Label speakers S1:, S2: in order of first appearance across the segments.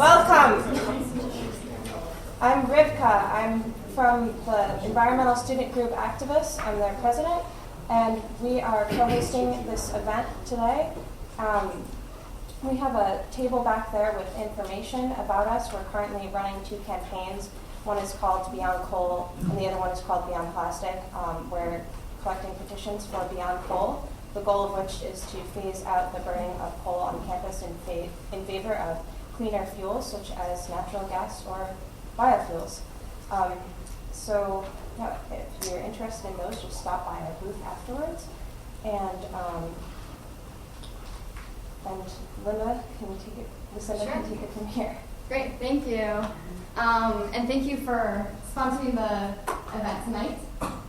S1: Welcome. I'm Rivka. I'm from the Environmental Student Group Activists. I'm their president, and we are co-hosting this event today. We have a table back there with information about us. We're currently running two campaigns. One is called Beyond Coal, and the other one is called Beyond Plastic. We're collecting petitions for Beyond Coal, the goal of which is to phase out the burning of coal on campus in favor of cleaner fuels such as natural gas or biofuels. So if you're interested in those, just stop by our booth afterwards. And Lucinda can take it from here.
S2: Great, thank you. And thank you for sponsoring the event tonight.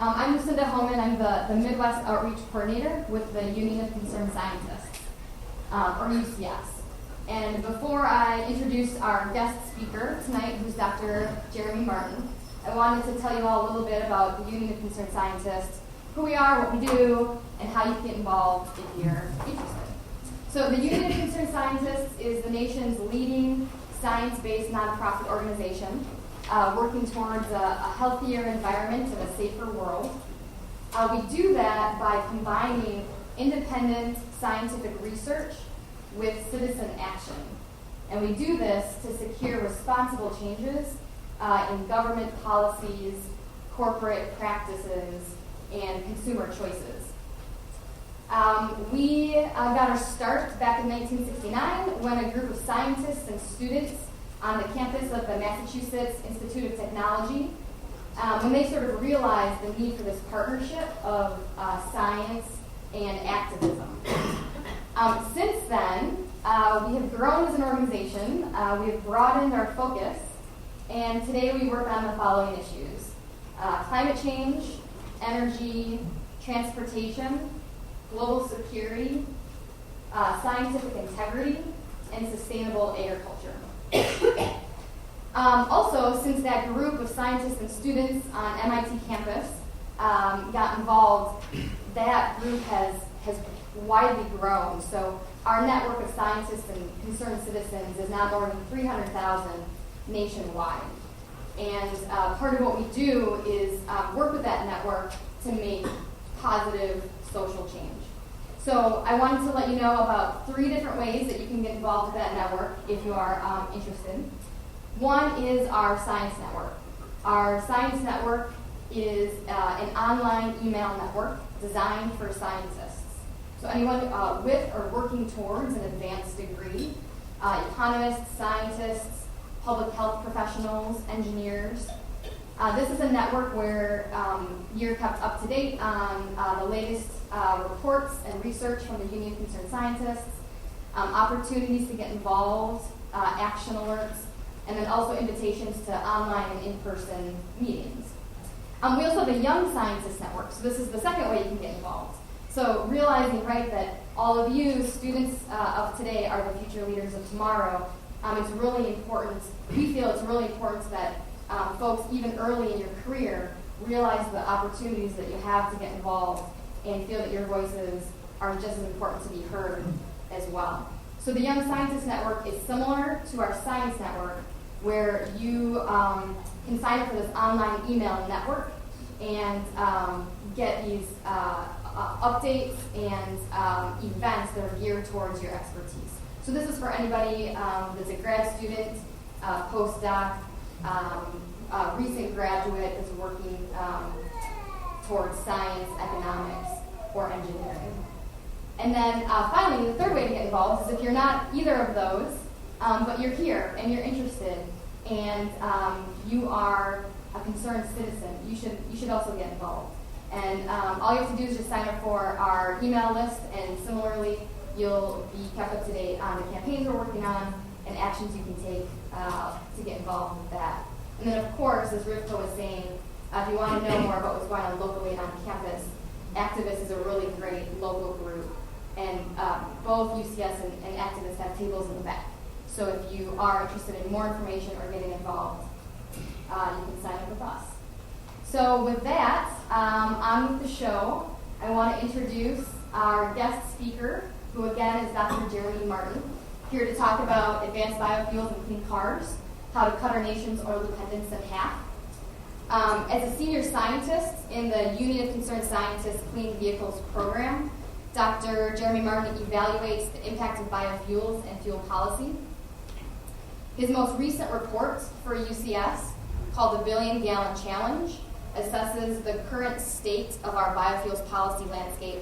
S2: I'm Lucinda Homan. I'm the Midwest Outreach Coordinator with the Union of Concerned Scientists, or UCS. And before I introduce our guest speaker tonight, who's Dr. Jeremy Martin, I wanted to tell you all a little bit about the Union of Concerned Scientists, who we are, what we do, and how you can get involved if you're interested. So the Union of Concerned Scientists is the nation's leading science-based nonprofit organization working towards a healthier environment and a safer world. We do that by combining independent scientific research with citizen action. And we do this to secure responsible changes in government policies, corporate practices, and consumer choices. We got our start back in 1969 when a group of scientists and students on the campus of the Massachusetts Institute of Technology, when they sort of realized the need for this partnership of science and activism. Since then, we have grown as an organization, we have broadened our focus, and today we work on the following issues: climate change, energy, transportation, global security, scientific integrity, and sustainable agriculture. Also, since that group of scientists and students on MIT campus got involved, that group has widely grown. So our network of scientists and concerned citizens is now more than 300,000 nationwide. And part of what we do is work with that network to make positive social change. So I wanted to let you know about 3 different ways that you can get involved with that network if you are interested. One is our science network. Our science network is an online email network designed for scientists. So anyone with or working towards an advanced degree, economists, scientists, public health professionals, engineers. This is a network where you're kept up to date on the latest reports and research from the Union of Concerned Scientists, opportunities to get involved, action alerts, and then also invitations to online and in-person meetings. We also have a Young Scientists Network, so this is the second way you can get involved. So realizing, right, that all of you, students of today, are the future leaders of tomorrow, it's really important, we feel it's really important that folks, even early in your career, realize the opportunities that you have to get involved and feel that your voices are just as important to be heard as well. So the Young Scientists Network is similar to our Science Network, where you can sign up for this online email network and get these updates and events that are geared towards your expertise. So this is for anybody that's a grad student, postdoc, recent graduate that's working towards science, economics, or engineering. And then finally, the third way to get involved is if you're not either of those, but you're here and you're interested and you are a concerned citizen, you should also get involved. And all you have to do is just sign up for our email list, and similarly, you'll be kept up to date on the campaigns we're working on and actions you can take to get involved with that. And then, of course, as Rivka was saying, if you want to know more about what's going on locally on campus, Activist is a really great local group, and both UCS and Activist have tables in the back. So if you are interested in more information or getting involved, you can sign up with us. So with that, on with the show. I want to introduce our guest speaker, who again is Dr. Jeremy Martin. here to talk about advanced biofuels and clean cars, how to cut our nation's oil dependence in half. As a senior scientist in the Union of Concerned Scientists Clean Vehicles program, Dr. Jeremy Martin evaluates the impact of biofuels and fuel policy. His most recent report for UCS, called the Billion Gallon Challenge, assesses the current state of our biofuels policy landscape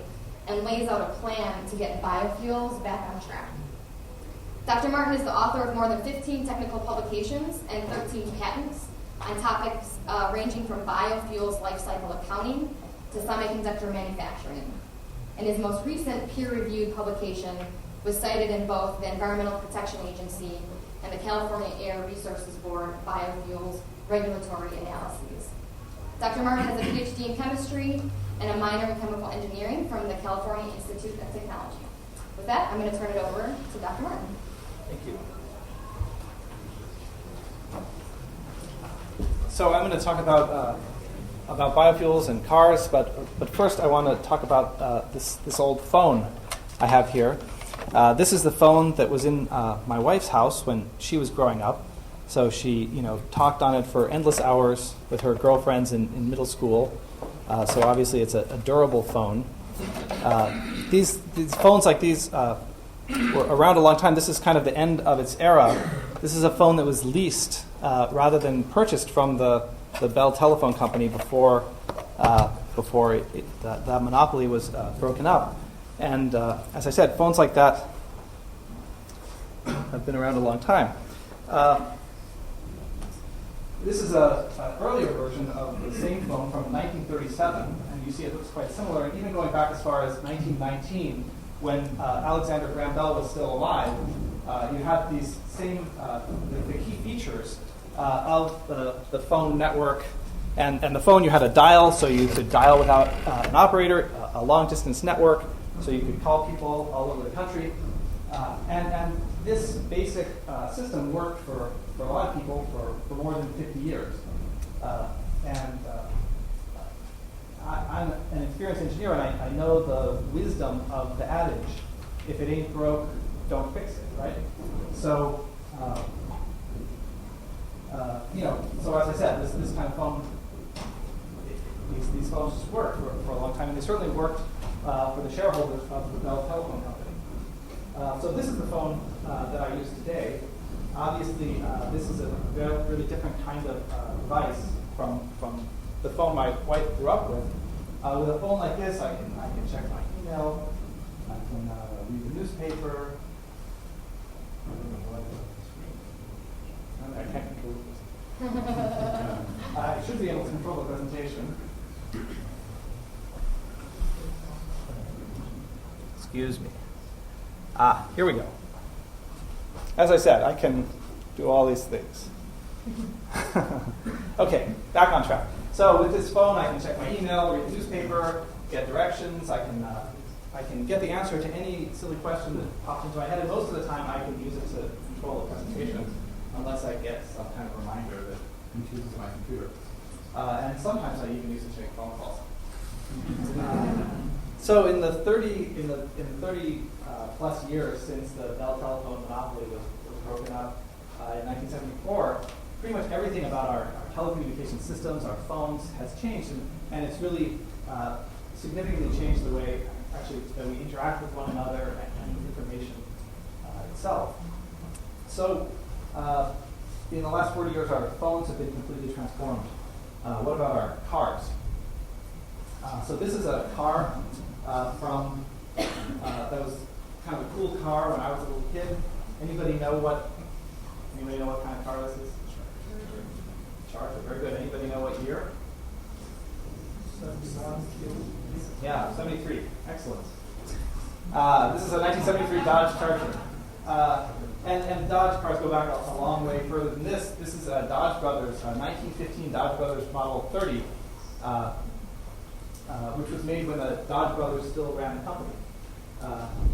S2: and lays out a plan to get biofuels back on track. Dr. Martin is the author of more than 15 technical publications and 13 patents on topics ranging from biofuels life cycle accounting to semiconductor manufacturing. And his most recent peer-reviewed publication was cited in both the Environmental Protection Agency and the California Air Resources Board Biofuels Regulatory Analyses. Dr. Martin has a PhD in chemistry and a minor in chemical engineering from the California Institute of Technology. With that, I'm going to turn it over to Dr. Martin.
S3: Thank you. So I'm going to talk about biofuels and cars, but first I want to talk about this old phone I have here. This is the phone that was in my wife's house when she was growing up. So she, talked on it for endless hours with her girlfriends in middle school. So obviously it's a durable phone. These phones like these were around a long time. This is kind of the end of its era. This is a phone that was leased rather than purchased from the Bell Telephone Company before that monopoly was broken up. And as I said, phones like that have been around a long time. This is an earlier version of the same phone from 1937, and you see it looks quite similar. And even going back as far as 1919, when Alexander Graham Bell was still alive, you have these same the key features of the phone network. And the phone, you had a dial, so you could dial without an operator, a long-distance network, so you could call people all over the country. And this basic system worked for a lot of people for more than 50 years. I'm an experienced engineer, and I know the wisdom of the adage, if it ain't broke, don't fix it, right? So, so as I said, this kind of phone, these phones just worked for a long time, and they certainly worked for the shareholders of the Bell Telephone Company. So this is the phone that I use today. Obviously, this is a really different kind of device from the phone my wife grew up with. With a phone like this, I can check my email, I can read the newspaper. I can't control this. I should be able to control the presentation. Excuse me. Here we go. As I said, I can do all these things. Okay, back on track. So with this phone, I can check my email, read the newspaper, get directions. I can get the answer to any silly question that pops into my head, and most of the time I can use it to control the presentation, unless I get some kind of reminder that confuses my computer. And sometimes I even use it to make phone calls. So in the 30 plus years since the Bell Telephone monopoly was broken up in 1974, pretty much everything about our telecommunication systems, our phones, has changed, and it's really significantly changed the way actually that we interact with one another and information itself. So in the last 40 years, our phones have been completely transformed. What about our cars? So this is a car from that was kind of a cool car when I was a little kid. Anybody know what kind of car this is? Charger. Very good. Anybody know what year? Yeah, 73. Excellent. This is a 1973 Dodge Charger. And Dodge cars go back a long way further than this. This is a Dodge Brothers, 1915 Dodge Brothers Model 30, which was made when the Dodge Brothers still ran the company.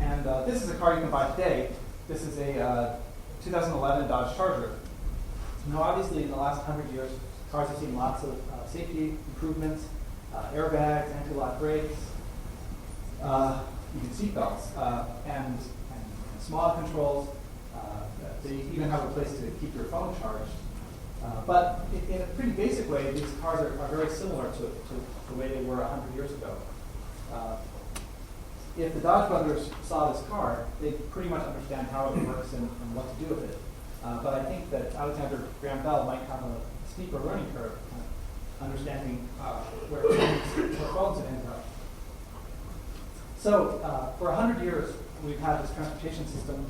S3: And this is a car you can buy today. This is a 2011 Dodge Charger. Now, obviously, in the last 100 years, cars have seen lots of safety improvements, airbags, anti-lock brakes, even seat belts, and smog controls. They even have a place to keep your phone charged. But in a pretty basic way, these cars are very similar to the way they were 100 years ago. If the Dodge brothers saw this car, they pretty much understand how it works and what to do with it. But I think that Alexander Graham Bell might have a steeper learning curve, understanding where phones end up. So for 100 years, we've had this transportation system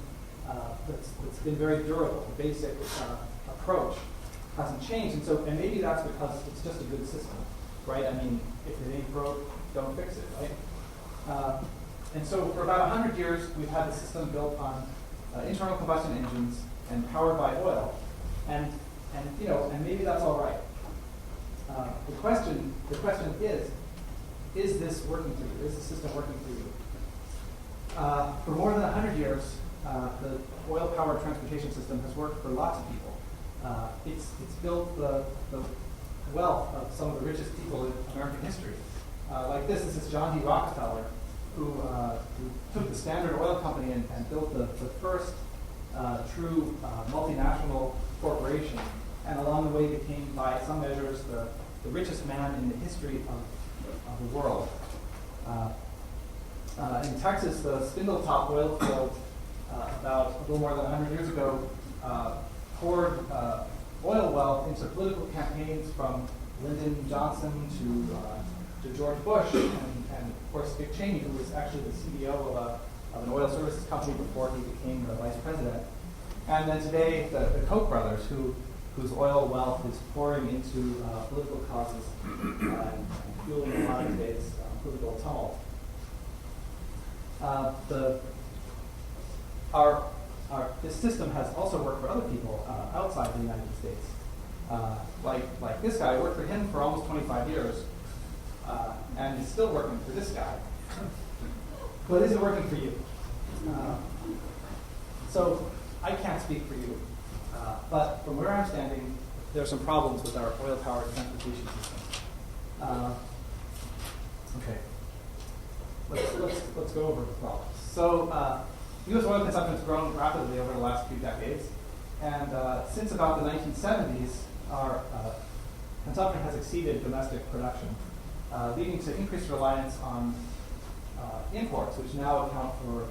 S3: that's been very durable. The basic approach hasn't changed, and maybe that's because it's just a good system, right? I mean, if it ain't broke, don't fix it, right? And so for about 100 years, we've had the system built on internal combustion engines and powered by oil, and maybe that's all right. The question is this working for you? Is the system working for you? For more than 100 years, the oil-powered transportation system has worked for lots of people. It's built the wealth of some of the richest people in American history. Like this is John D. Rockefeller, who took the Standard Oil Company and built the first true multinational corporation, and along the way became, by some measures, the richest man in the history of the world. In Texas, the Spindletop oil field, about a little more than 100 years ago, poured oil wealth into political campaigns from Lyndon Johnson to George Bush, and of course Dick Cheney, who was actually the CEO of an oil services company before he became the vice president. And then today, the Koch brothers, whose oil wealth is pouring into political causes and fueling a lot of today's political tumult. This system has also worked for other people outside the United States. Like this guy, I worked for him for almost 25 years, and he's still working for this guy. But is it working for you? So I can't speak for you, but from where I'm standing, there are some problems with our oil-powered transportation system. Okay, let's go over the problems. So U.S. oil consumption has grown rapidly over the last few decades, and since about the 1970s, our consumption has exceeded domestic production, leading to increased reliance on imports, which now account for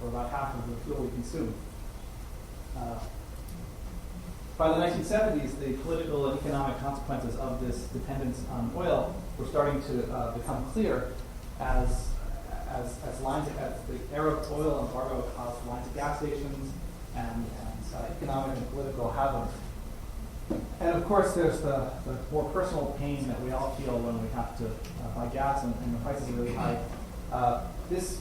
S3: about half of the fuel we consume. By the 1970s, the political and economic consequences of this dependence on oil were starting to become clear as the Arab oil embargo caused lines of gas stations and economic and political havoc. And of course, there's the more personal pain that we all feel when we have to buy gas and the prices are really high. This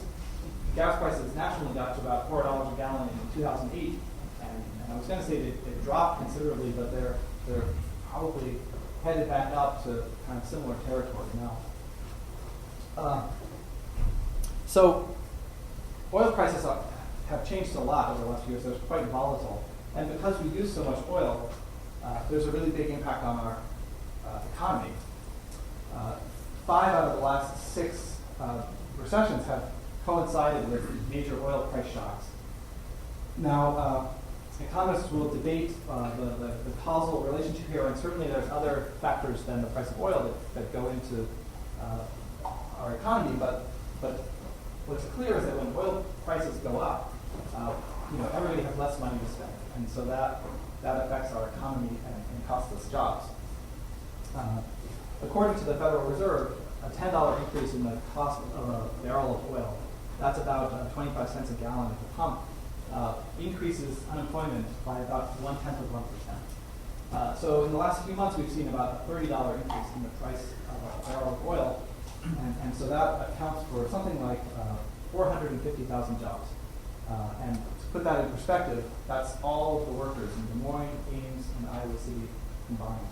S3: gas prices nationally got to about $4 a gallon in 2008, and I was going to say it dropped considerably, but they're probably headed back up to kind of similar territory now. So oil prices have changed a lot over the last few years. They're quite volatile. And because we use so much oil, there's a really big impact on our economy. 5 out of the last 6 recessions have coincided with major oil price shocks. Now, economists will debate the causal relationship here, and certainly there's other factors than the price of oil that go into our economy, but what's clear is that when oil prices go up, everybody has less money to spend, and so that affects our economy and costs us jobs. According to the Federal Reserve, a $10 increase in the cost of a barrel of oil, that's about 25 cents a gallon at the pump, increases unemployment by about 0.1%. So in the last few months, we've seen about a $30 increase in the price of a barrel of oil. And so that accounts for something like 450,000 jobs. And to put that in perspective, that's all of the workers in Des Moines, Ames, and Iowa City combined.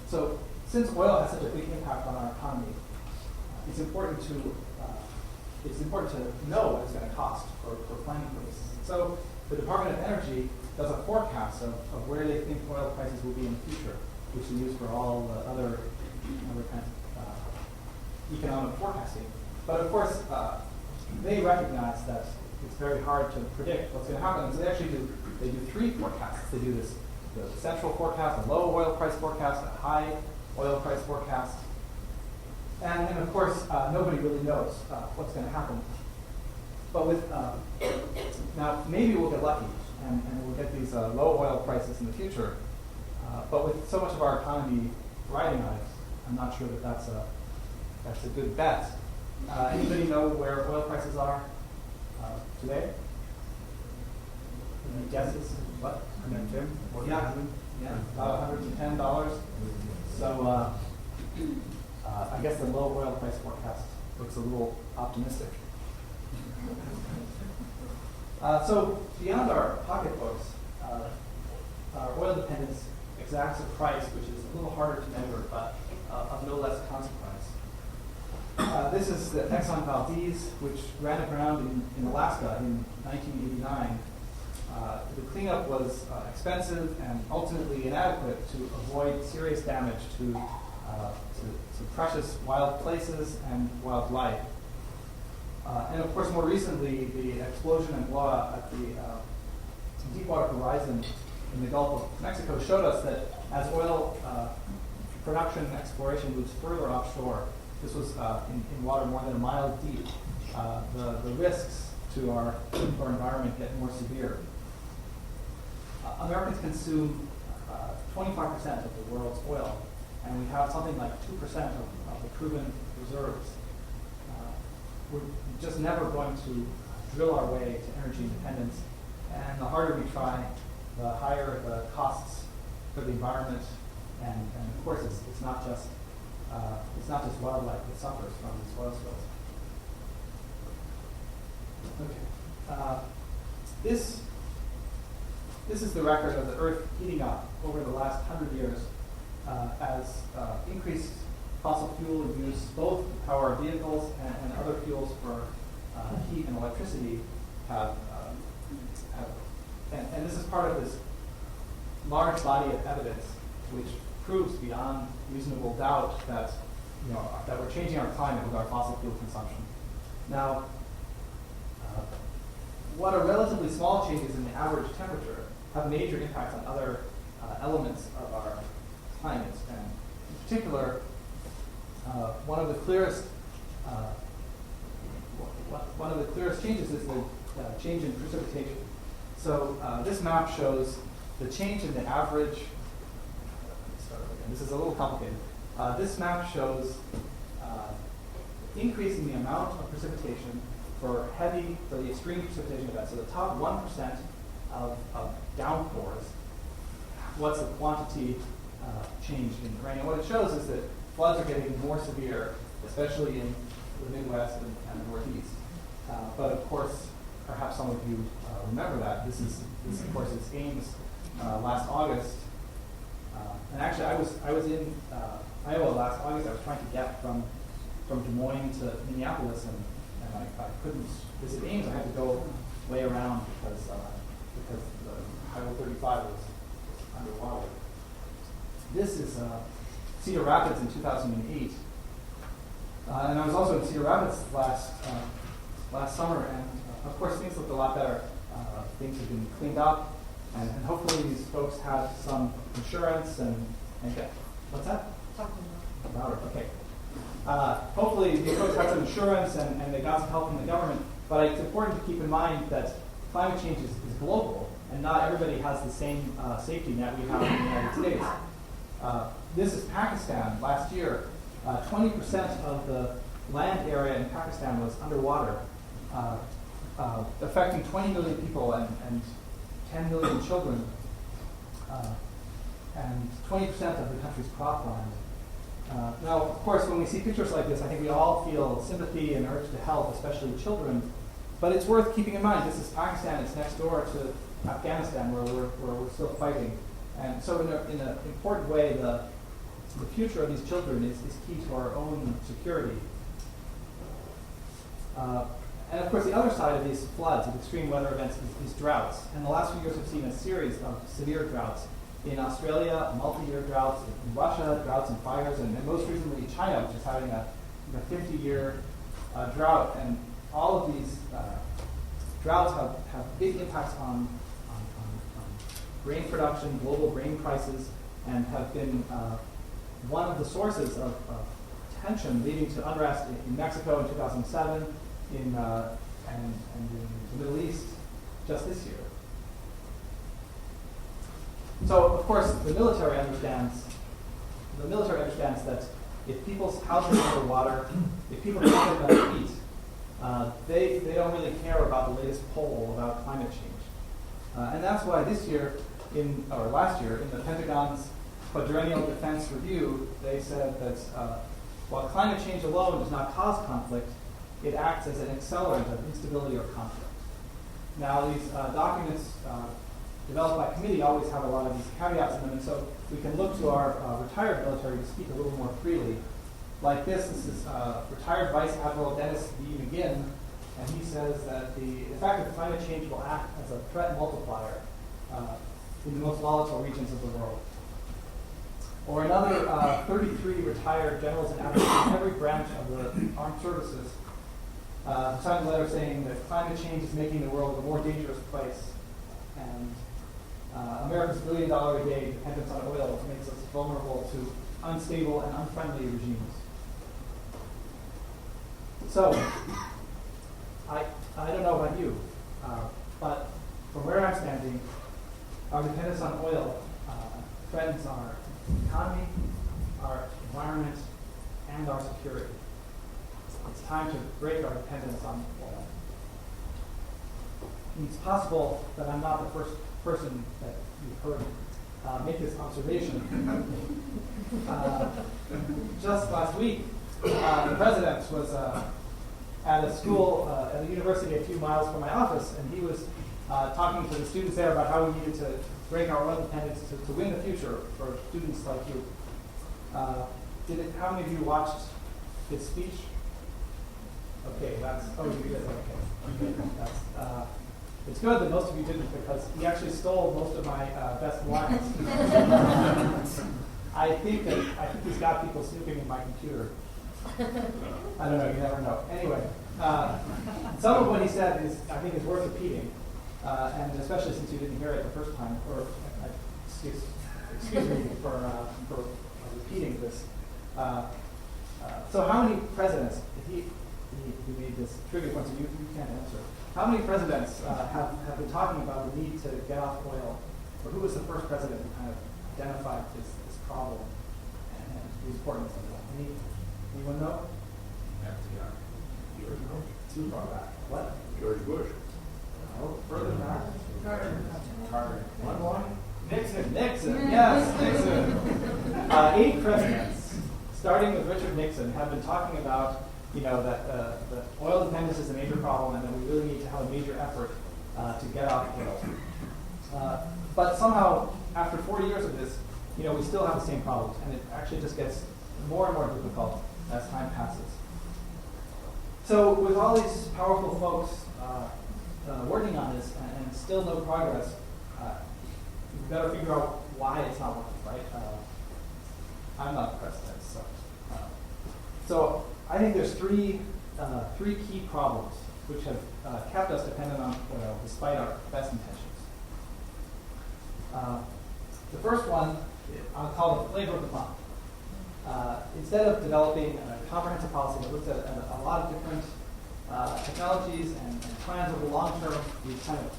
S3: So since oil has such a big impact on our economy, it's important to know what it's going to cost for planning purposes. So the Department of Energy does a forecast of where they think oil prices will be in the future, which they use for all the other kind of economic forecasting. But of course, they recognize that it's very hard to predict what's going to happen. So they do three forecasts. They do the central forecast, a low oil price forecast, a high oil price forecast. And then, of course, nobody really knows what's going to happen. But now maybe we'll get lucky and we'll get these low oil prices in the future. But with so much of our economy riding on it, I'm not sure that that's a good bet. Anybody know where oil prices are today? Any guesses? What? Yeah, about $110. So I guess the low oil price forecast looks a little optimistic. So beyond our pocketbooks, our oil dependence exacts a price which is a little harder to measure, but of no less consequence. This is the Exxon Valdez, which ran aground in Alaska in 1989. The cleanup was expensive and ultimately inadequate to avoid serious damage to precious wild places and wildlife. And of course, more recently, the explosion and blowout at the Deepwater Horizon in the Gulf of Mexico showed us that as oil production and exploration moves further offshore, this was in water more than a mile deep, the risks to our environment get more severe. Americans consume 25% of the world's oil, and we have something like 2% of the proven reserves. We're just never going to drill our way to energy independence, and the harder we try, the higher the costs for the environment, and of course it's not just wildlife that suffers from these oil spills. Okay, this is the record of the Earth heating up over the last 100 years as increased fossil fuel use, both to power vehicles and other fuels for heat and electricity and this is part of this large body of evidence which proves beyond reasonable doubt that that we're changing our climate with our fossil fuel consumption. Now, what are relatively small changes in the average temperature have major impacts on other elements of our climate, and in particular, one of the clearest changes is the change in precipitation. So this map shows the change in the average. This is a little complicated. This map shows increase in the amount of precipitation for the extreme precipitation events. So the top 1% of downpours, what's the quantity change in the rain? And what it shows is that floods are getting more severe, especially in the Midwest and the Northeast. But of course, perhaps some of you remember that. This of course is Ames last August. And actually, I was in Iowa last August. I was trying to get from Des Moines to Minneapolis, and I couldn't visit Ames. I had to go way around because the Highway 35 was underwater. This is Cedar Rapids in 2008, and I was also in Cedar Rapids last summer, and of course things looked a lot better. Things have been cleaned up, and hopefully these folks had some insurance and get what's that? Louder. Okay. Hopefully these folks had some insurance and they got some help from the government. But it's important to keep in mind that climate change is global, and not everybody has the same safety net we have in the United States. This is Pakistan. Last year, 20% of the land area in Pakistan was underwater, affecting 20 million people and 10 million children, and 20% of the country's cropland. Now, of course, when we see pictures like this, I think we all feel sympathy and urge to help, especially children. But it's worth keeping in mind, this is Pakistan. It's next door to Afghanistan, where we're still fighting. And so in an important way, the future of these children is key to our own security. And of course, the other side of these floods, of extreme weather events, is droughts. And the last few years have seen a series of severe droughts. In Australia, multi-year droughts. In Russia, droughts and fires. And most recently, China, which is having a 50-year drought. And all of these droughts have big impacts on grain production, global grain prices, and have been one of the sources of tension leading to unrest in Mexico in 2007, and in the Middle East just this year. So, of course, the military understands that if people's houses are underwater, if people can't get enough heat, they don't really care about the latest poll about climate change. And that's why last year, in the Pentagon's Quadrennial Defense Review, they said that while climate change alone does not cause conflict, it acts as an accelerant of instability or conflict. Now, these documents developed by committee always have a lot of these caveats in them, and so we can look to our retired military to speak a little more freely. Like this is retired Vice Admiral Dennis V. McGinn, and he says that the fact that climate change will act as a threat multiplier in the most volatile regions of the world. Or another 33 retired generals and admirals in every branch of the armed services signed a letter saying that climate change is making the world a more dangerous place, and America's $1 billion a day dependence on oil makes us vulnerable to unstable and unfriendly regimes. So, I don't know about you, but from where I'm standing, our dependence on oil threatens our economy, our environment, and our security. It's time to break our dependence on oil. It's possible that I'm not the first person that you've heard make this observation. Just last week, the president was at a school, at a university a few miles from my office, and he was talking to the students there about how we needed to break our oil dependence to win the future for students like you. How many of you watched his speech? Okay, you did, okay. That's, it's good that most of you didn't, because he actually stole most of my best lines. I think he's got people snooping in my computer. I don't know, you never know. Anyway, some of what he said I think is worth repeating, and especially since you didn't hear it the first time, or excuse me for repeating this. So how many presidents, he made this trivia point, so you can't answer. How many presidents have been talking about the need to get off oil, or who was the first president who kind of identified this problem and the importance of it? Anyone know?
S4: George Bush.
S3: Too far back. What?
S4: George Bush.
S3: Oh, further back.
S4: Carter.
S3: One more. Nixon. Yes, Nixon. 8 presidents, starting with Richard Nixon, have been talking about that oil dependence is a major problem, and that we really need to have a major effort to get off oil. But somehow, after 40 years of this, we still have the same problems, and it actually just gets more and more difficult as time passes. So, with all these powerful folks working on this and still no progress, we better figure out why it's not working, right? I'm not the president, so I think there's three key problems which have kept us dependent on oil despite our best intentions. The first one I'll call the flavor of the month. Instead of developing a comprehensive policy that looks at a lot of different technologies and plans over the long term, we've kind of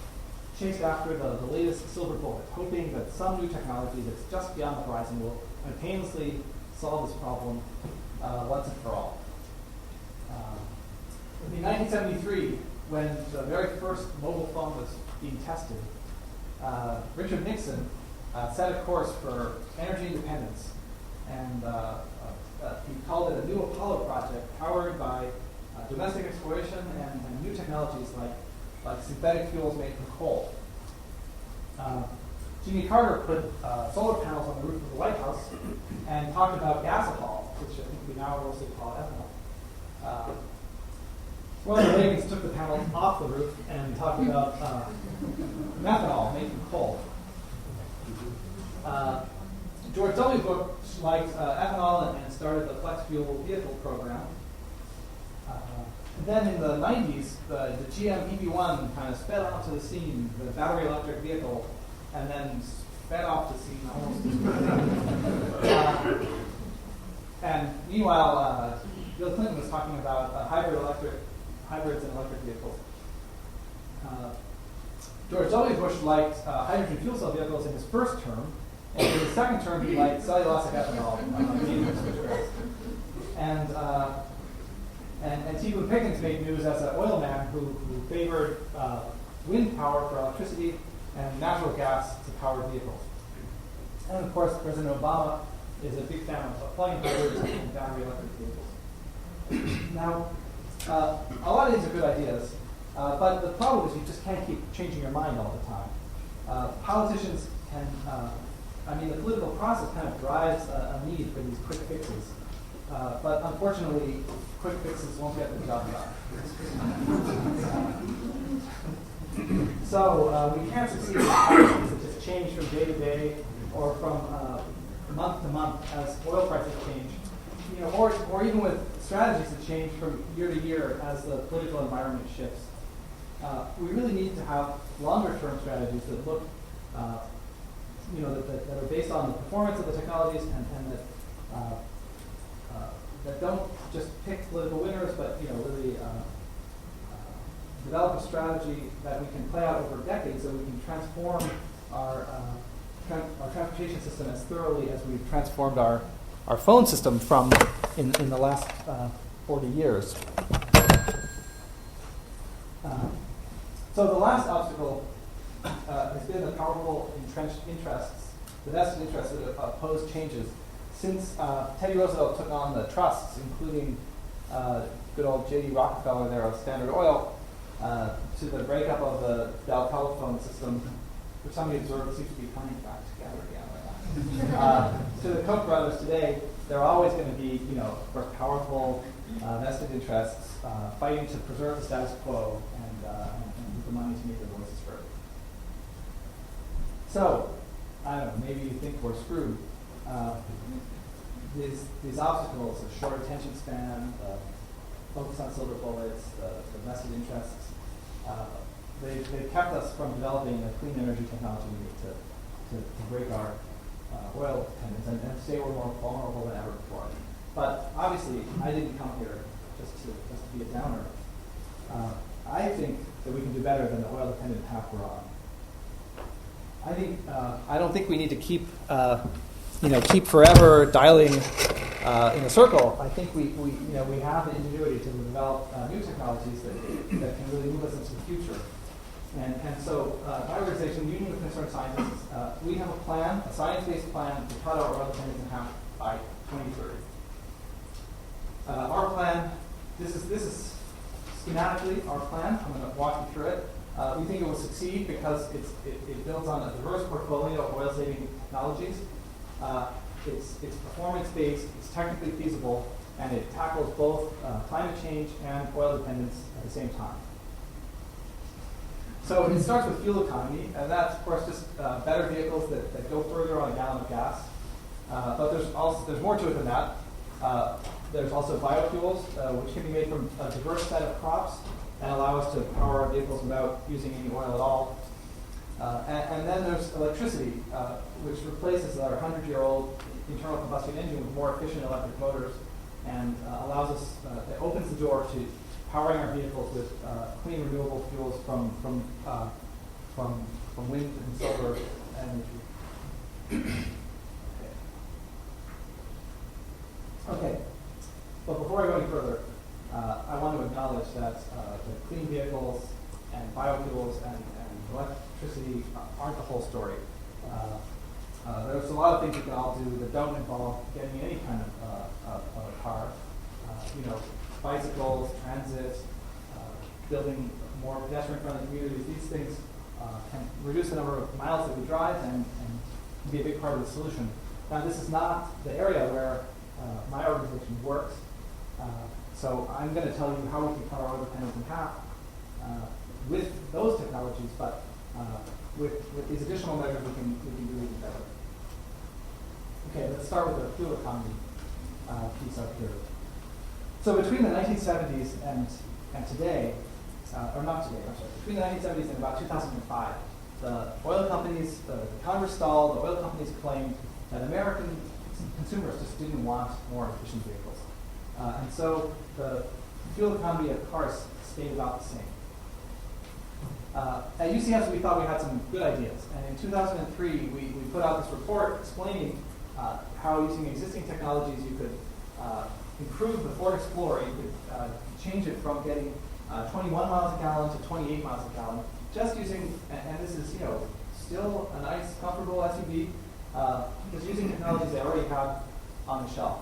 S3: chased after the latest silver bullet, hoping that some new technology that's just beyond the horizon will painlessly solve this problem once and for all. In 1973, when the very first mobile phone was being tested, Richard Nixon set a course for energy independence, and he called it a new Apollo project powered by domestic exploration and new technologies like synthetic fuels made from coal. Jimmy Carter put solar panels on the roof of the White House and talked about gasohol, which I think we now mostly call ethanol. Well, the Reagans took the panels off the roof and talked about methanol made from coal. George W. Bush liked ethanol and started the flex fuel vehicle program. then in the 90s, the GM EV1 kind of sped onto the scene, the battery electric vehicle, and then sped off the scene almost as quickly. And meanwhile, Bill Clinton was talking about hybrids and electric vehicles. George W. Bush liked hydrogen fuel cell vehicles in his first term, and in his second term he liked cellulosic ethanol. And T. Boone Pickens made news as an oil man who favored wind power for electricity and natural gas to power vehicles. And of course, President Obama is a big fan of plug-in hybrids and battery electric vehicles. Now, a lot of these are good ideas, but the problem is you just can't keep changing your mind all the time. Politicians can, the political process kind of drives a need for these quick fixes. But unfortunately, quick fixes won't get the job done. So we can't succeed in policies that just change from day to day or from month to month as oil prices change, or even with strategies that change from year to year as the political environment shifts. We really need to have longer-term strategies that look, that are based on the performance of the technologies and that don't just pick political winners, but really develop a strategy that we can play out over decades, so we can transform our transportation system as thoroughly as we've transformed our phone system from in the last 40 years. So the last obstacle has been the powerful entrenched interests, the vested interests that oppose changes. Since Teddy Roosevelt took on the trusts, including good old J.D. Rockefeller there of Standard Oil, to the breakup of the Bell telephone system, which somebody observed seems to be coming back together again right now, to the Koch brothers today, there are always going to be, of course, powerful vested interests fighting to preserve the status quo and use the money to make their voices heard. So, I don't know, maybe you think we're screwed. These obstacles, the short attention span, the focus on silver bullets, the vested interests, they've kept us from developing the clean energy technology we need to break our oil dependence and say we're more vulnerable than ever before. But obviously, I didn't come here just to be a downer. I think that we can do better than the oil-dependent path we're on. I don't think we need to keep forever dialing in a circle. I think we have the ingenuity to develop new technologies that can really move us into the future. And so my organization, Union of Concerned Scientists, we have a plan, a science-based plan to cut our oil dependence in half by 2030. Our plan, this is schematically our plan. I'm going to walk you through it. We think it will succeed because it builds on a diverse portfolio of oil-saving technologies. It's performance-based, it's technically feasible, and it tackles both climate change and oil dependence at the same time. So it starts with fuel economy, and that's, of course, just better vehicles that go further on a gallon of gas. But there's more to it than that. There's also biofuels, which can be made from a diverse set of crops and allow us to power our vehicles without using any oil at all. And then there's electricity, which replaces our 100-year-old internal combustion engine with more efficient electric motors and allows us, it opens the door to powering our vehicles with clean renewable fuels from wind and solar energy. Okay. But before I go any further, I want to acknowledge that the clean vehicles and biofuels and electricity aren't the whole story. There's a lot of things you can all do that don't involve getting any kind of a car. Bicycles, transit, building more pedestrian-friendly communities. These things can reduce the number of miles that we drive and be a big part of the solution. Now, this is not the area where my organization works. So I'm going to tell you how we can cut our oil dependence in half with those technologies, but with these additional measures, we can do even better. Okay, let's start with the fuel economy piece up here. So between the 1970s and and today, or not today, I'm sorry, between the 1970s and about 2005, the oil companies, the Congress stalled, the oil companies claimed that American consumers just didn't want more efficient vehicles. And so the fuel economy of cars stayed about the same. At UCS, we thought we had some good ideas. And in 2003, we put out this report explaining how using existing technologies you could improve the Ford Explorer. You could change it from getting 21 miles a gallon to 28 miles a gallon, just using, and this is still a nice, comfortable SUV, just using technologies they already have on the shelf.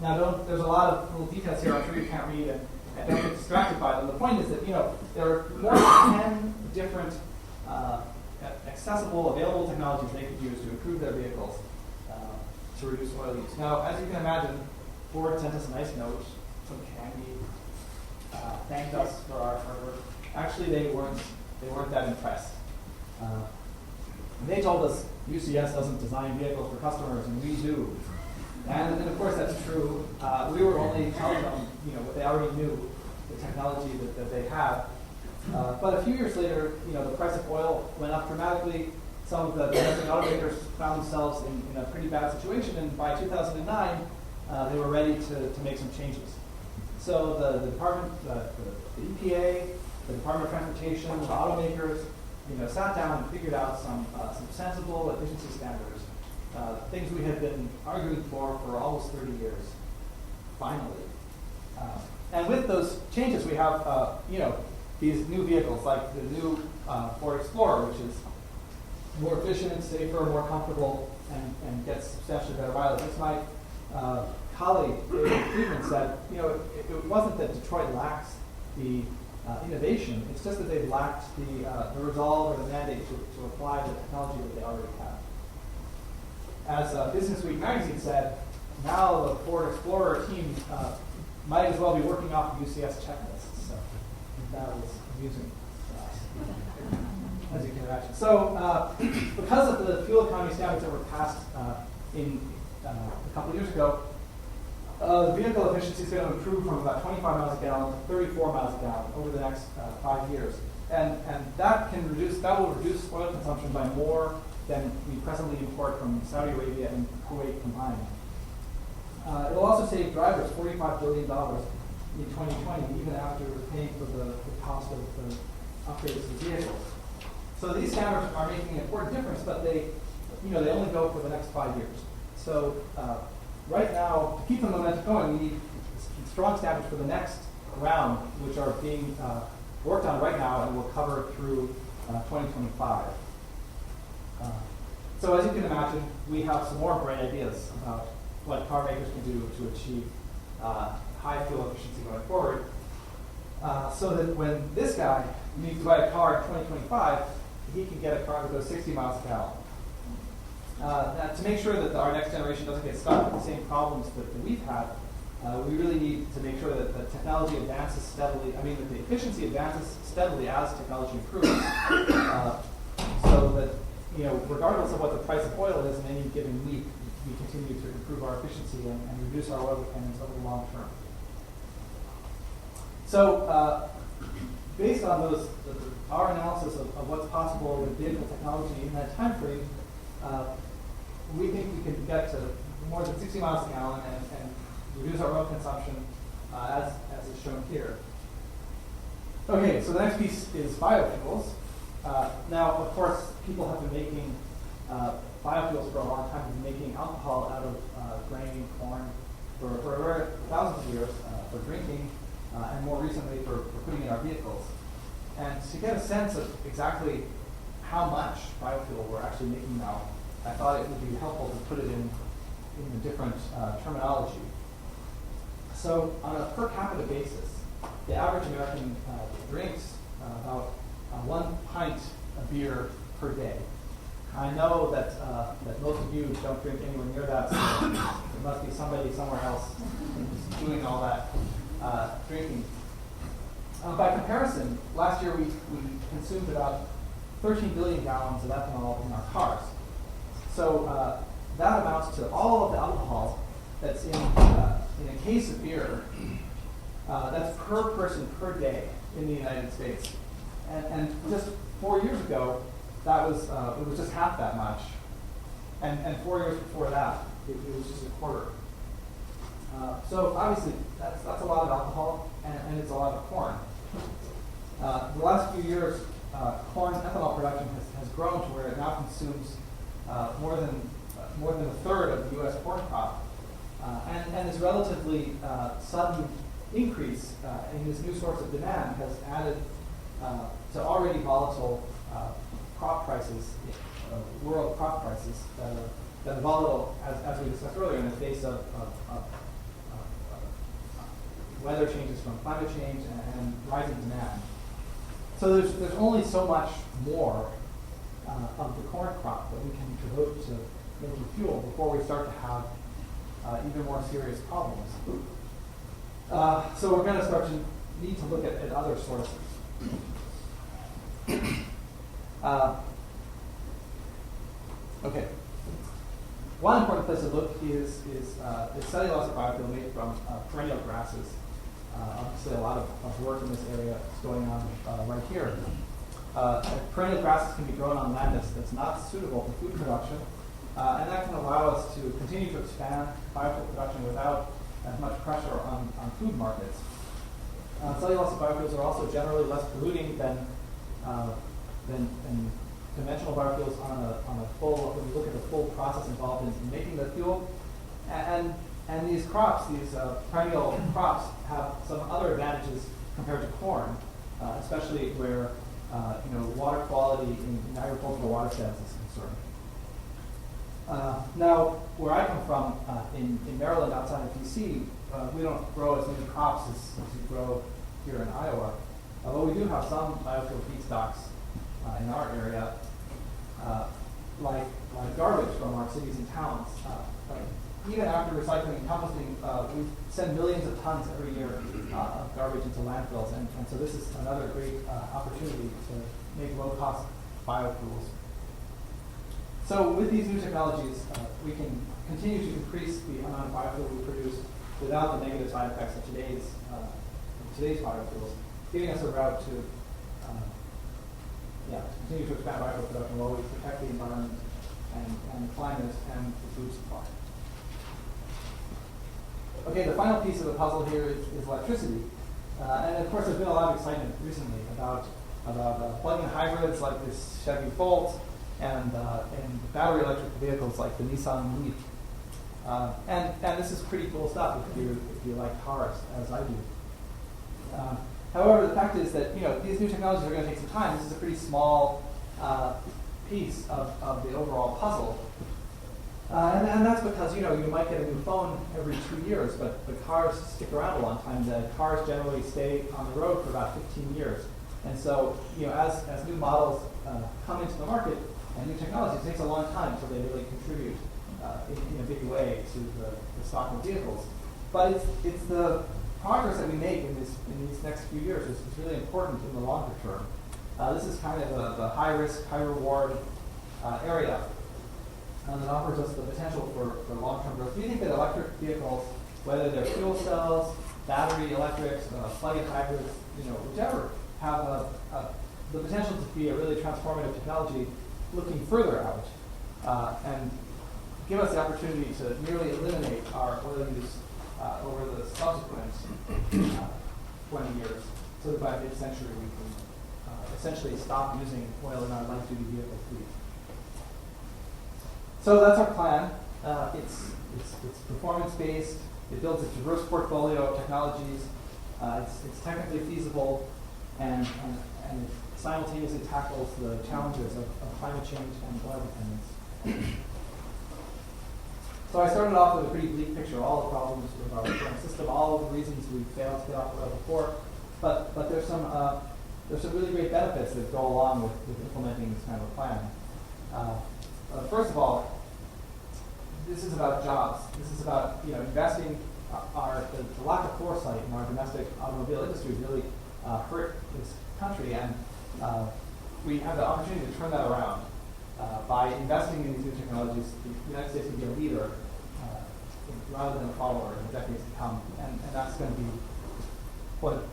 S3: Now, there's a lot of little details here I'm sure you can't read, and don't get distracted by them. The point is that there are more than 10 different accessible, available technologies they could use to improve their vehicles to reduce oil use. Now, as you can imagine, Ford sent us a nice note, some candy, thanked us for our hard work. Actually, they weren't that impressed. And they told us UCS doesn't design vehicles for customers, and we do. And of course that's true. We were only telling them, what they already knew, the technology that they have. But a few years later, the price of oil went up dramatically. Some of the domestic automakers found themselves in a pretty bad situation, and by 2009, they were ready to make some changes. So the department, the EPA, the Department of Transportation, the automakers, sat down and figured out some sensible efficiency standards, things we had been arguing for almost 30 years. Finally, and with those changes, we have these new vehicles like the new Ford Explorer, which is more efficient, safer, more comfortable, and gets substantially better mileage. As my colleague David Friedman said, it wasn't that Detroit lacks the innovation; it's just that they lacked the resolve or the mandate to apply the technology that they already have. As Business Week magazine said, now the Ford Explorer team might as well be working off of UCS checklists. So that was amusing for us, as you can imagine. So because of the fuel economy standards that were passed a couple of years ago, the vehicle efficiency is going to improve from about 25 miles a gallon to 34 miles a gallon over the next 5 years. And that will reduce oil consumption by more than we presently import from Saudi Arabia and Kuwait combined. It will also save drivers $45 billion in 2020, even after paying for the cost of the upgrades to the vehicles. So these standards are making an important difference, but they only go for the next 5 years. So right now, to keep the momentum going, we need strong standards for the next round, which are being worked on right now and will cover through 2025. So as you can imagine, we have some more great ideas about what car makers can do to achieve high fuel efficiency going forward, so that when this guy needs to buy a car in 2025, he can get a car that goes 60 miles a gallon. Now, to make sure that our next generation doesn't get stuck with the same problems that we've had, we really need to make sure that the technology advances steadily. I mean, that the efficiency advances steadily as technology improves, so that regardless of what the price of oil is in any given week, we continue to improve our efficiency and reduce our oil dependence over the long term. So, based on our analysis of what's possible with vehicle technology in that time frame, we think we can get to more than 60 miles a gallon and reduce our oil consumption as is shown here. Okay, so the next piece is biofuels. Now, of course, people have been making biofuels for a long time. We've been making alcohol out of grain, corn for thousands of years for drinking, and more recently for putting in our vehicles. And to get a sense of exactly how much biofuel we're actually making now, I thought it would be helpful to put it in a different terminology. So on a per capita basis, the average American drinks about 1 pint of beer per day. I know that most of you don't drink anywhere near that, so there must be somebody somewhere else who's doing all that drinking. By comparison, last year we consumed about 13 billion gallons of ethanol in our cars. So that amounts to all of the alcohol that's in a case of beer That's per person per day in the United States. And just 4 years ago, that was it was just half that much. And 4 years before that, it was just a quarter. So obviously, that's a lot of alcohol, and it's a lot of corn. The last few years, corn ethanol production has grown to where it now consumes more than a third of the U.S. corn crop, and this relatively sudden increase in this new source of demand has added to already volatile crop prices, world crop prices that are volatile, as we discussed earlier, in the face of weather changes from climate change and rising demand. So there's only so much more of the corn crop that we can devote to making fuel before we start to have even more serious problems. So we're going to start to need to look at other sources. Okay. One important place to look is cellulosic biofuel made from perennial grasses. Obviously, a lot of work in this area is going on right here. Perennial grasses can be grown on land that's not suitable for food production, and that can allow us to continue to expand biofuel production without as much pressure on food markets. Cellulosic biofuels are also generally less polluting than conventional biofuels on a full, when you look at the full process involved in making the fuel. And these crops, these perennial crops, have some other advantages compared to corn, especially where water quality in agricultural watersheds is concerned. Now, where I come from, in Maryland, outside of DC, we don't grow as many crops as you grow here in Iowa, although we do have some biofuel feedstocks in our area, like garbage from our cities and towns. Even after recycling and composting, we send millions of tons every year of garbage into landfills, and so this is another great opportunity to make low-cost biofuels. So with these new technologies, we can continue to increase the amount of biofuel we produce without the negative side effects of today's biofuels, giving us a route to continue to expand biofuel production while we protect the environment and the climate and the food supply. Okay, the final piece of the puzzle here is electricity. And of course, there's been a lot of excitement recently about plug-in hybrids like this Chevy Bolt and battery electric vehicles like the Nissan Leaf. And this is pretty cool stuff if you like cars, as I do. However, the fact is that these new technologies are going to take some time. This is a pretty small piece of the overall puzzle. And that's because you might get a new phone every 2 years, but the cars stick around a long time. The cars generally stay on the road for about 15 years. And so as new models come into the market and new technologies, it takes a long time until they really contribute in a big way to the stock of vehicles. But it's the progress that we make in these next few years is really important in the longer term. This is kind of the high risk, high reward area that offers us the potential for long-term growth. We think that electric vehicles, whether they're fuel cells, battery electrics, plug-in hybrids, whichever, have the potential to be a really transformative technology looking further out and give us the opportunity to nearly eliminate our oil use over the subsequent 20 years, so that by mid-century we can essentially stop using oil in our light-duty vehicle fleet. So that's our plan. It's performance-based. It builds a diverse portfolio of technologies. It's technically feasible, and it simultaneously tackles the challenges of climate change and oil dependence. So I started off with a pretty bleak picture of all the problems with our current system, all of the reasons we failed to get off oil before, but there's some really great benefits that go along with implementing this kind of a plan. First of all, this is about jobs. This is about investing. The lack of foresight in our domestic automobile industry really hurt this country, and we have the opportunity to turn that around. By investing in these new technologies, the United States can be a leader rather than a follower in the decades to come, and that's going to be what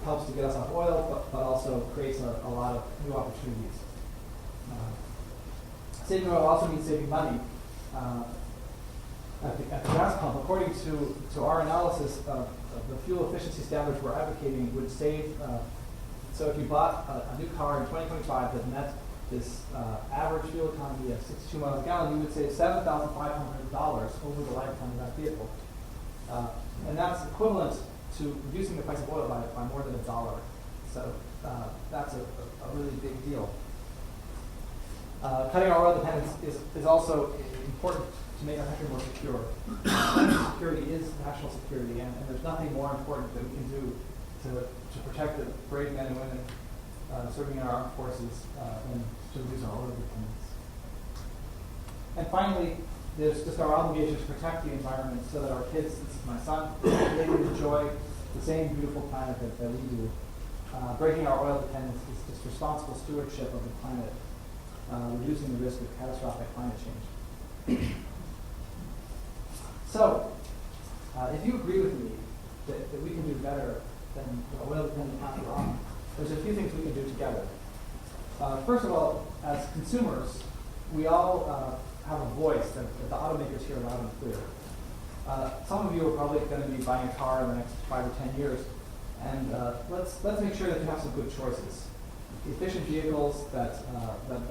S3: helps to get us off oil, but also creates a lot of new opportunities. Saving oil also means saving money. At the gas pump, according to our analysis of the fuel efficiency standards we're advocating, would save. So if you bought a new car in 2025 that met this average fuel economy of 62 miles a gallon, you would save $7,500 over the lifetime of that vehicle. And that's equivalent to reducing the price of oil by more than $1. So that's a really big deal. Cutting our oil dependence is also important to make our country more secure. Security is national security, and there's nothing more important that we can do to protect the brave men and women serving in our armed forces than to reduce our oil dependence. And finally, there's just our obligation to protect the environment so that our kids, this is my son, they can enjoy the same beautiful planet that we do. Breaking our oil dependence is just responsible stewardship of the planet, reducing the risk of catastrophic climate change. So, if you agree with me that we can do better than the oil-dependent path we're on, there's a few things we can do together. First of all, as consumers, we all have a voice that the automakers hear loud and clear. Some of you are probably going to be buying a car in the next 5 or 10 years, and let's make sure that you have some good choices. Efficient vehicles that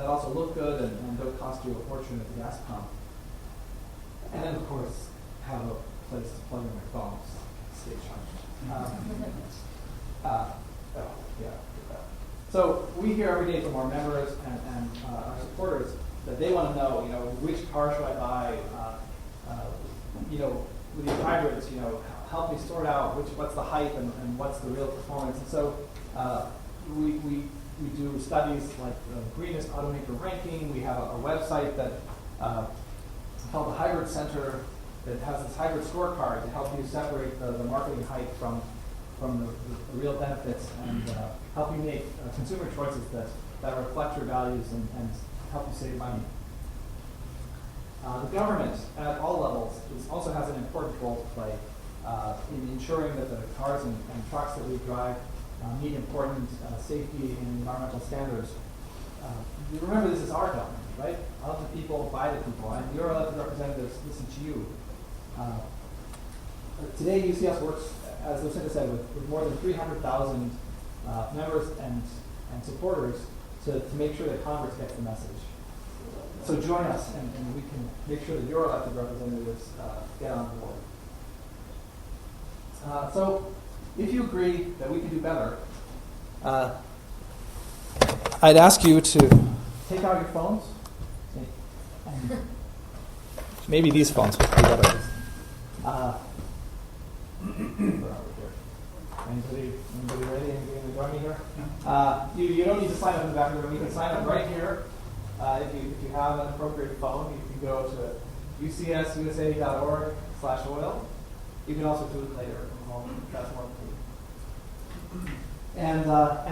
S3: also look good and don't cost you a fortune at the gas pump. And then, of course, have a place to plug in your phones, stay charged. So we hear every day from our members and our supporters that they want to know, which car should I buy? With these hybrids, help me sort out what's the hype and what's the real performance. And so we do studies like the Greenest Automaker Ranking. We have a website that called the Hybrid Center that has this hybrid scorecard to help you separate the marketing hype from the real benefits and help you make consumer choices that reflect your values and help you save money. The government at all levels also has an important role to play in ensuring that the cars and trucks that we drive meet important safety and environmental standards. Remember, this is our government, right? Of the people, by the people, and your elected representatives listen to you. Today, UCS works, as Lucinda said, with more than 300,000 members and supporters to make sure that Congress gets the message. So join us, and we can make sure that your elected representatives get on board. So, if you agree that we can do better, I'd ask you to take out your phones. And maybe these phones would be better. Anybody ready? Anybody going to join me here? You don't need to sign up in the back of the room. You can sign up right here. If you have an appropriate phone, you can go to ucsusa.org/oil. You can also do it later from home. That's more for you. And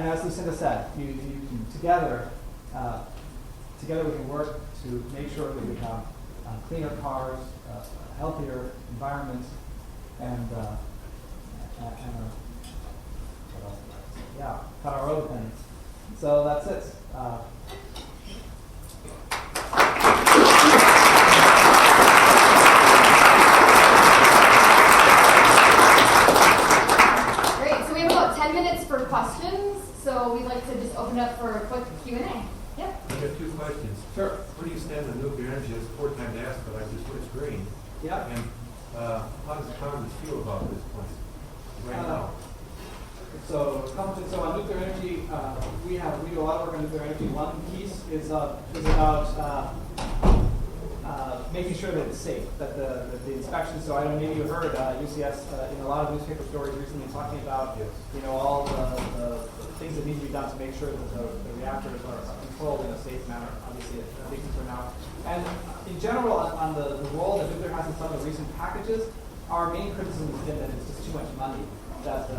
S3: as Lucinda said, you can together we can work to make sure that we have cleaner cars, a healthier environment, and cut our oil dependence. So that's it.
S2: Great. So we have about 10 minutes for questions. So we'd like to just open up for a quick Q&A. Yep.
S4: I have 2 questions.
S3: Sure.
S4: Where do you stand on nuclear energy? It's 4 times asked, but I just switched green.
S3: Yeah.
S4: And how does Congress feel about this point right now?
S3: So on nuclear energy, we do a lot of work on nuclear energy. One piece is about making sure that it's safe, that the inspections. So I don't know, maybe you heard UCS in a lot of newspaper stories recently talking about all the things that need to be done to make sure that the reactors are controlled in a safe manner. Obviously, a big concern now. And in general, on the role that nuclear has in some of the recent packages, our main criticism has been that it's just too much money. That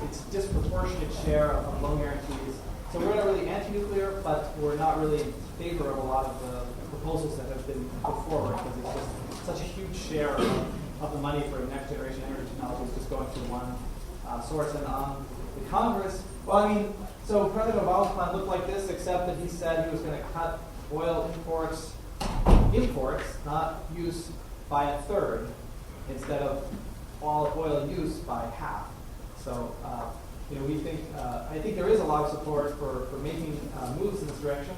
S3: it's disproportionate share of loan guarantees. So we're not really anti-nuclear, but we're not really in favor of a lot of the proposals that have been put forward because it's just such a huge share of the money for next generation energy technologies just going to one source. And on the Congress, well, I mean, so President Obama's plan looked like this, except that he said he was going to cut oil imports, not use, by a third, instead of all oil use by half. So, we think, I think there is a lot of support for making moves in this direction,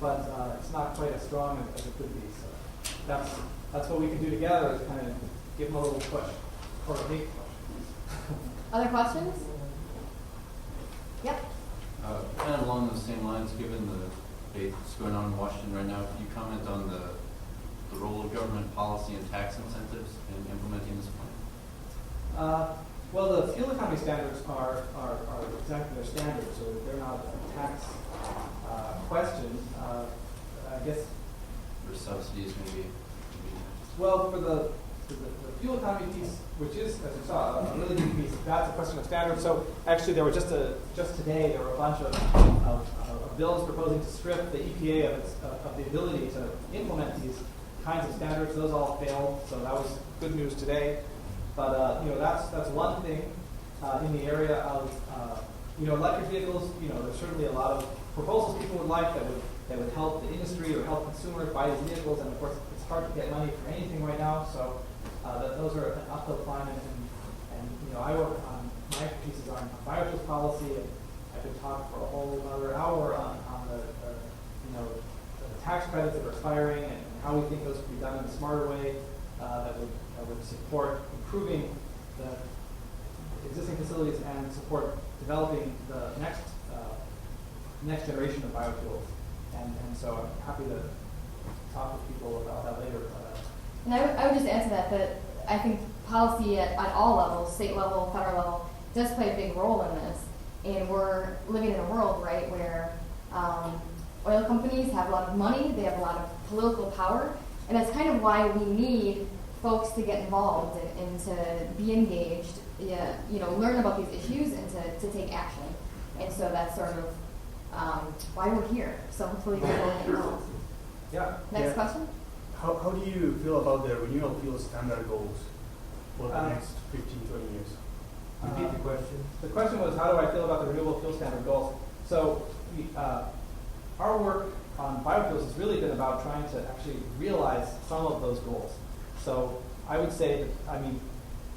S3: but it's not quite as strong as it could be. So that's what we can do together, is kind of give them a little push, or a big push.
S2: Other questions? Yep.
S5: Kind of along those same lines, given the debate that's going on in Washington right now, could you comment on the role of government policy and tax incentives in implementing this plan?
S3: Well, the fuel economy standards are exactly their standards, so they're not a tax question. I guess.
S5: Or subsidies, maybe.
S3: Well, for the fuel economy piece, which is, as you saw, a really big piece, that's a question of standards. So actually, there were just today there were a bunch of bills proposing to strip the EPA of the ability to implement these kinds of standards. Those all failed, so that was good news today. But that's one thing in the area of electric vehicles. There's certainly a lot of proposals people would like that would help the industry or help consumers buy these vehicles. And of course, it's hard to get money for anything right now. So those are an uphill climb. And I work on my pieces on biofuels policy, and I could talk for a whole other hour on the tax credits that are expiring and how we think those could be done in a smarter way that would support improving the existing facilities and support developing the next generation of biofuels. And so I'm happy to talk with people about that later.
S2: And I would just add to that I think policy at all levels, state level, federal level, does play a big role in this. And we're living in a world, right, where oil companies have a lot of money, they have a lot of political power, and that's kind of why we need folks to get involved and to be engaged, learn about these issues and to take action. And so that's sort of why we're here. So hopefully we'll get involved.
S3: Yeah.
S2: Next question?
S6: How do you feel about the renewable fuel standard goals for the next 15, 20 years?
S4: Repeat the question.
S3: The question was, how do I feel about the renewable fuel standard goals? So our work on biofuels has really been about trying to actually realize some of those goals. So I would say that,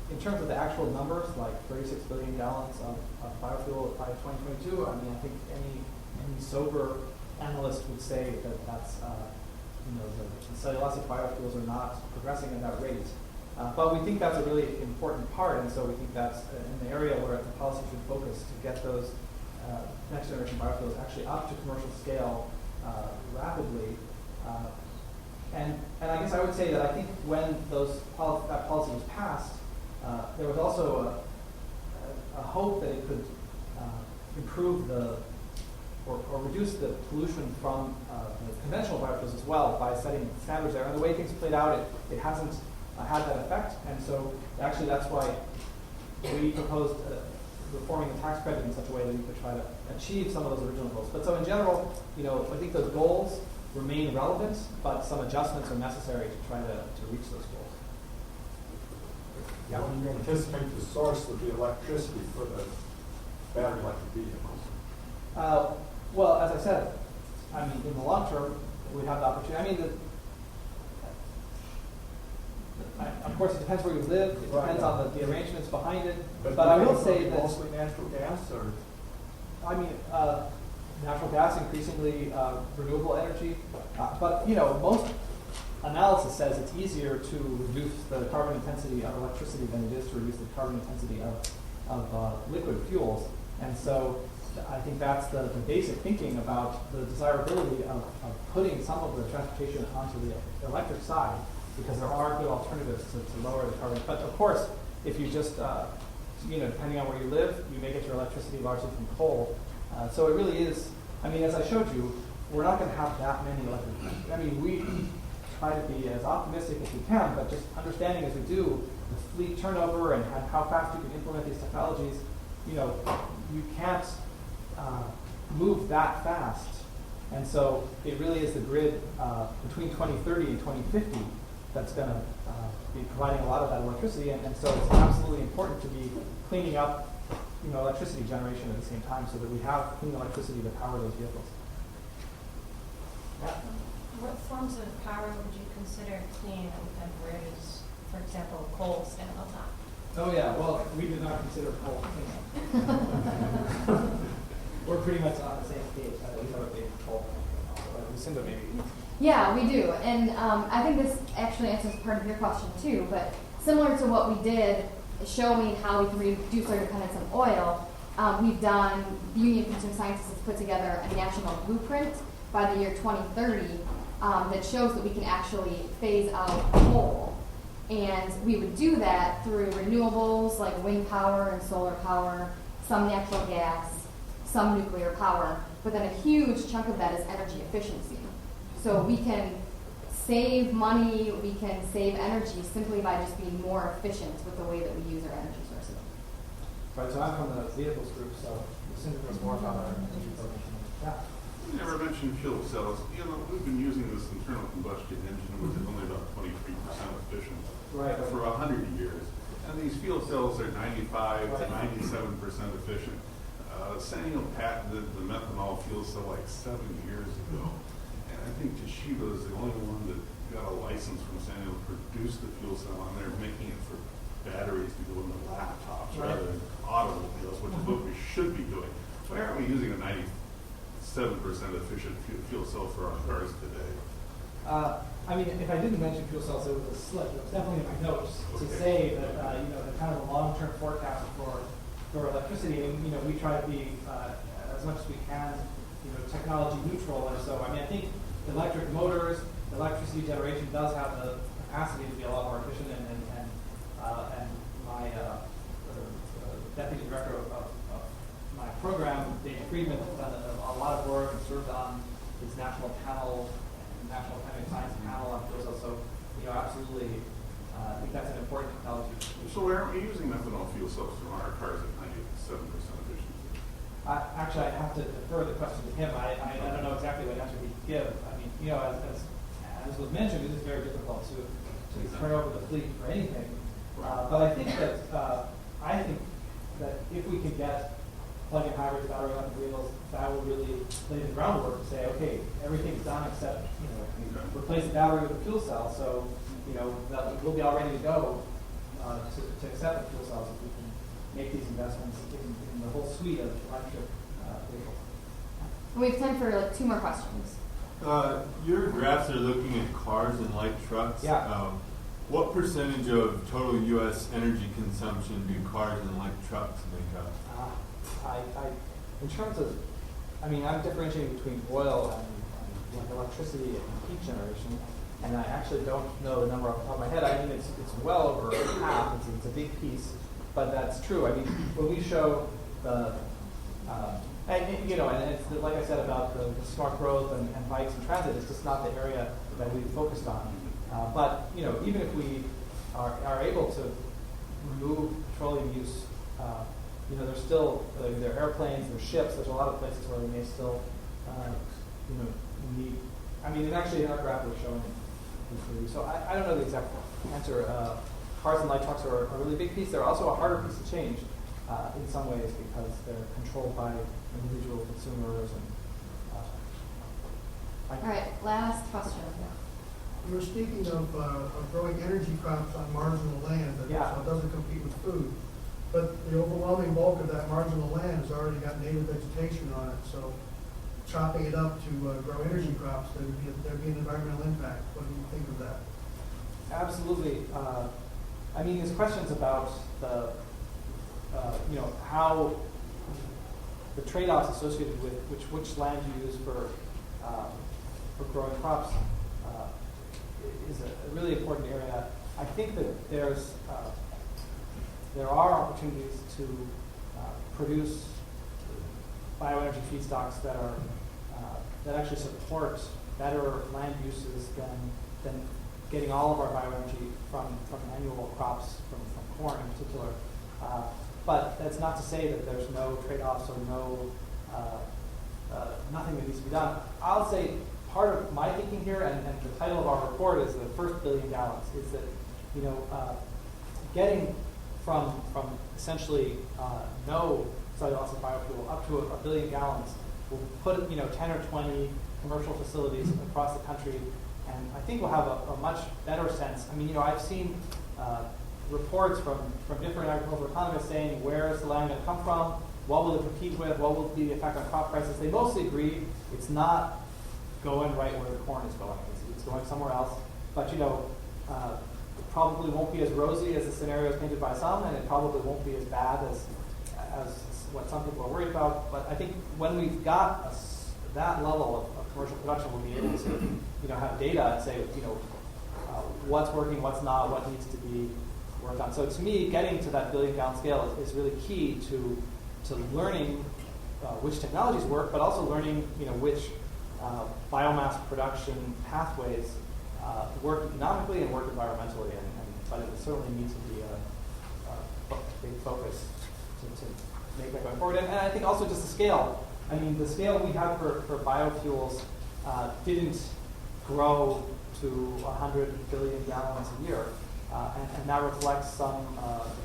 S3: in terms of the actual numbers, like 36 billion gallons of biofuel by 2022, I think any sober analyst would say that that's, the cellulosic biofuels are not progressing at that rate. But we think that's a really important part, and so we think that's in the area where the policy should focus to get those next generation biofuels actually up to commercial scale rapidly. And I guess I would say that I think when that policy was passed, there was also a hope that it could improve or reduce the pollution from the conventional biofuels as well by setting standards there. And the way things played out, it hasn't had that effect. And so actually that's why we proposed reforming the tax credit in such a way that we could try to achieve some of those original goals. But so in general, I think those goals remain relevant, but some adjustments are necessary to try to reach those goals.
S7: Yeah. When you anticipate the source of the electricity for the battery electric vehicles?
S3: Well, as I said, in the long term, we have the opportunity. Of course, it depends where you live. It depends on the arrangements behind it. But I will say that
S7: mostly natural gas, or
S3: natural gas, increasingly renewable energy. But most analysis says it's easier to reduce the carbon intensity of electricity than it is to reduce the carbon intensity of liquid fuels. And so I think that's the basic thinking about the desirability of putting some of the transportation onto the electric side, because there are good alternatives to lower the carbon. But of course, if you just, depending on where you live, you may get your electricity largely from coal. So it really is, as I showed you, we're not going to have that many electric. We try to be as optimistic as we can, but just understanding as we do the fleet turnover and how fast you can implement these technologies, you can't move that fast. And so it really is the grid between 2030 and 2050 that's going to be providing a lot of that electricity. And so it's absolutely important to be cleaning up electricity generation at the same time, so that we have clean electricity to power those vehicles. Yeah.
S1: What forms of power would you consider clean, and where does, for example, coal stand on that?
S3: Oh yeah, well, we do not consider coal clean. We're pretty much on the same page. We have a big coal. Lucinda, maybe.
S2: Yeah, we do. And I think this actually answers part of your question too, but similar to what we did showing how we can reduce our dependence on oil, we've done, the Union of Consumer Scientists has put together a national blueprint by the year 2030 that shows that we can actually phase out coal. And we would do that through renewables like wind power and solar power, some natural gas, some nuclear power, but then a huge chunk of that is energy efficiency. So we can save money, we can save energy simply by just being more efficient with the way that we use our energy sources.
S3: Right, so I'm from the vehicles group, so Lucinda knows more about our energy program. Yeah.
S8: You never mentioned fuel cells. We've been using this internal combustion engine, which is only about 23% efficient for 100 years. And these fuel cells are 95 to 97% efficient. Sanyo patented the methanol fuel cell like 7 years ago. And I think Toshiba is the only one that got a license from Sanyo to produce the fuel cell, and they're making it for batteries to go into laptops rather than automobiles, which is what we should be doing. Why aren't we using a 97% efficient fuel cell for our cars today?
S3: I mean, if I didn't mention fuel cells, it was a slip. It was definitely in my notes to say that the kind of a long-term forecast for electricity, and we try to be as much as we can, technology neutral. And so, I mean, I think electric motors, electricity generation does have the capacity to be a lot more efficient. And my deputy director of my program, Dave Friedman, has done a lot of work and served on his national panel. National Academy of Science panel on fuel cells. So, absolutely, I think that's an important technology.
S8: So why aren't we using methanol fuel cells from our cars at 97% efficiency?
S3: Actually, I have to defer the question to him. I don't know exactly what answer he'd give. I mean, as was mentioned, it is very difficult to turn over the fleet for anything. But I think that if we can get plug-in hybrids, battery electric vehicles, that will really lay the groundwork to say, okay, everything's done except replace the battery with a fuel cell. So that we'll be all ready to go to accept the fuel cells if we can make these investments in the whole suite of electric vehicles.
S2: We have time for 2 more questions.
S9: Your graphs are looking at cars and light trucks.
S3: Yeah.
S9: What percentage of total U.S. energy consumption do cars and light trucks make up?
S3: In terms of, I'm differentiating between oil and electricity and heat generation, and I actually don't know the number off the top of my head. It's well over half. It's a big piece, but that's true. When we show the, and it's like I said about the smart growth and bikes and transit, it's just not the area that we've focused on. But even if we are able to remove petroleum use, there's still there are airplanes, there's ships. There's a lot of places where we may still, need. And actually, in our graph we're showing it. So I don't know the exact answer. Cars and light trucks are a really big piece. They're also a harder piece to change in some ways because they're controlled by individual consumers.
S2: All right, last question.
S10: You were speaking of growing energy crops on marginal land that so it doesn't compete with food. But the overwhelming bulk of that marginal land has already got native vegetation on it. So chopping it up to grow energy crops, there'd be an environmental impact. What do you think of that?
S3: Absolutely. There's questions about the, how the trade-offs associated with which land you use for growing crops is a really important area. I think that there are opportunities to produce bioenergy feedstocks that are that actually support better land uses than getting all of our bioenergy from annual crops, from corn in particular. But that's not to say that there's no trade-offs or no nothing that needs to be done. I'll say part of my thinking here, and the title of our report is the first billion gallons, is that getting from essentially no cellulosic biofuel up to a billion gallons. We'll put 10 or 20 commercial facilities across the country, and I think we'll have a much better sense. I mean, I've seen reports from different agricultural economists saying where is the land going to come from, what will it compete with, what will be the effect on crop prices. They mostly agree it's not going right where the corn is going. It's going somewhere else. But it probably won't be as rosy as the scenarios painted by some, and it probably won't be as bad as what some people are worried about. But I think when we've got that level of commercial production, we'll be able to have data and say what's working, what's not, what needs to be worked on. So to me, getting to that billion-gallon scale is really key to learning which technologies work, but also learning which biomass production pathways work economically and work environmentally. But it certainly needs to be a big focus to make that going forward. And I think also just the scale. I mean, the scale we have for biofuels didn't grow to 100 billion gallons a year. And that reflects some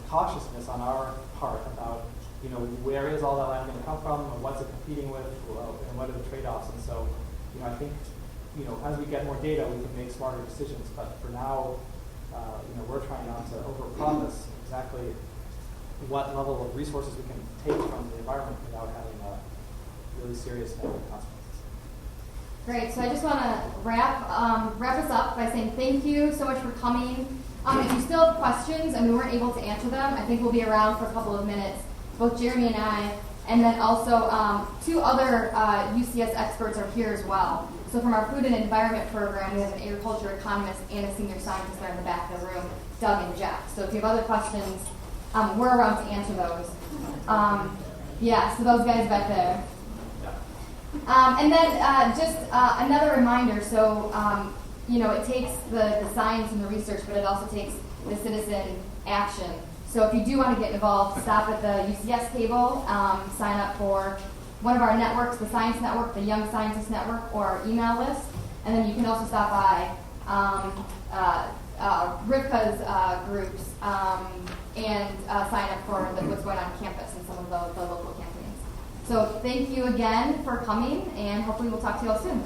S3: cautiousness on our part about, where is all that land going to come from, and what's it competing with, and what are the trade-offs. And so, I think, as we get more data, we can make smarter decisions. But for now, we're trying not to overpromise exactly what level of resources we can take from the environment without having really serious negative consequences.
S2: Great. So I just want to wrap us up by saying thank you so much for coming. If you still have questions and we weren't able to answer them, I think we'll be around for a couple of minutes, both Jeremy and I, and then also 2 other UCS experts are here as well. So from our Food and Environment program, we have an agriculture economist and a senior scientist there in the back of the room, Doug and Jeff. So if you have other questions, we're around to answer those. So those guys back there. And then just another reminder, so it takes the science and the research, but it also takes the citizen action. So if you do want to get involved, stop at the UCS table, sign up for one of our networks, the Science Network, the Young Scientist Network, or our email list. And then you can also stop by Rivka's groups and sign up for what's going on campus and some of the local campaigns. So thank you again for coming, and hopefully we'll talk to you all soon.